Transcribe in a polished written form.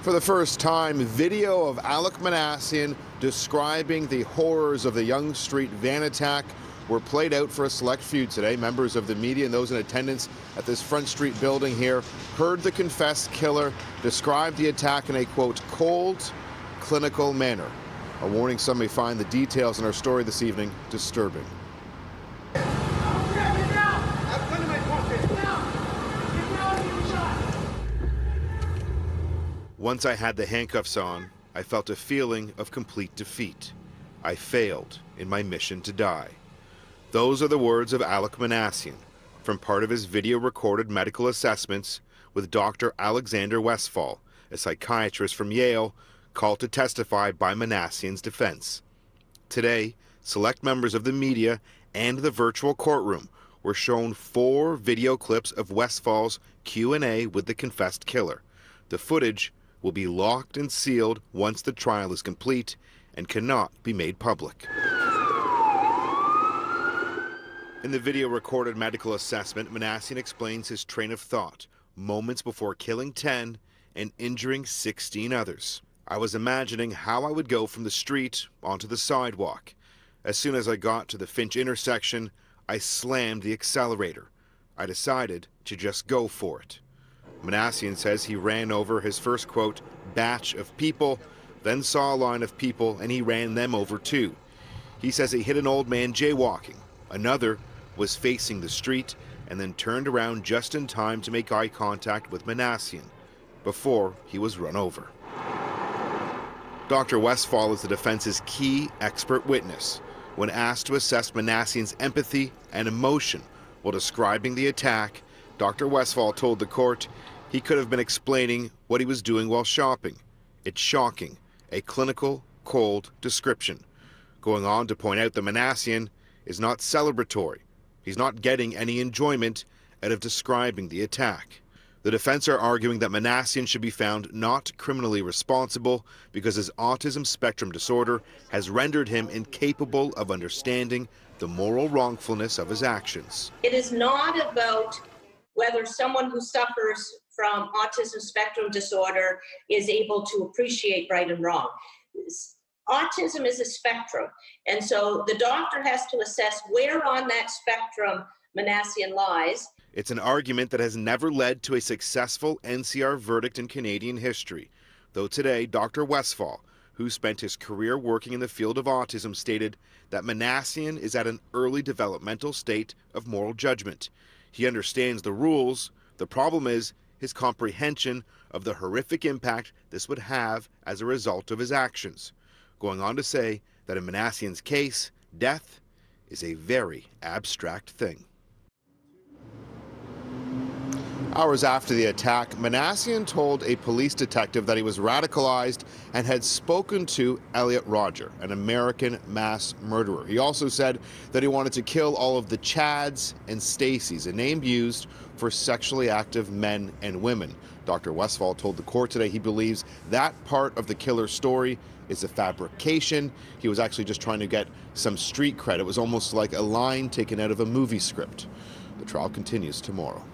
For the first time, video of Alek Minassian describing the horrors of the Yonge Street van attack were played out for a select few today. Members of the media and those in attendance at this Front Street building here heard the confessed killer describe the attack in a, quote, cold, clinical manner. A warning some may find the details in our story this evening disturbing. Once I had the handcuffs on, I felt a feeling of complete defeat. I failed in my mission to die. Those are the words of Alek Minassian from part of his video-recorded medical assessments with Dr. Alexander Westphal, a psychiatrist from Yale, called to testify by Minassian's defense. Today, select members of the media and the virtual courtroom were shown 4 video clips of Westphal's Q&A with the confessed killer. The footage will be locked and sealed once the trial is complete and cannot be made public. In the video-recorded medical assessment, Minassian explains his train of thought moments before killing 10 and injuring 16 others. I was imagining how I would go from the street onto the sidewalk. As soon as I got to the Finch intersection, I slammed the accelerator. I decided to just go for it. Minassian says he ran over his first, quote, batch of people, then saw a line of people and he ran them over too. He says he hit an old man jaywalking. Another was facing the street and then turned around just in time to make eye contact with Minassian before he was run over. Dr. Westphal is the defense's key expert witness when asked to assess Minassian's empathy and emotion while describing the attack. Dr. Westphal told the court he could have been explaining what he was doing while shopping. It's shocking, a clinical, cold description. Going on to point out that Minassian is not celebratory. He's not getting any enjoyment out of describing the attack. The defense are arguing that Minassian should be found not criminally responsible because his autism spectrum disorder has rendered him incapable of understanding the moral wrongfulness of his actions. It is not about whether someone who suffers from autism spectrum disorder is able to appreciate right and wrong. Autism is a spectrum, and so the doctor has to assess where on that spectrum Minassian lies. It's an argument that has never led to a successful NCR verdict in Canadian history, though today Dr. Westphal, who spent his career working in the field of autism, stated that Minassian is at an early developmental state of moral judgment. He understands the rules. The problem is his comprehension of the horrific impact this would have as a result of his actions, going on to say that in Minassian's case, death is a very abstract thing. Hours after the attack, Minassian told a police detective that he was radicalized and had spoken to Elliot Rodger, an American mass murderer. He also said that he wanted to kill all of the Chads and Stacys, a name used for sexually active men and women. Dr. Westphal told the court today he believes that part of the killer's story is a fabrication. He was actually just trying to get some street cred. It was almost like a line taken out of a movie script. The trial continues tomorrow.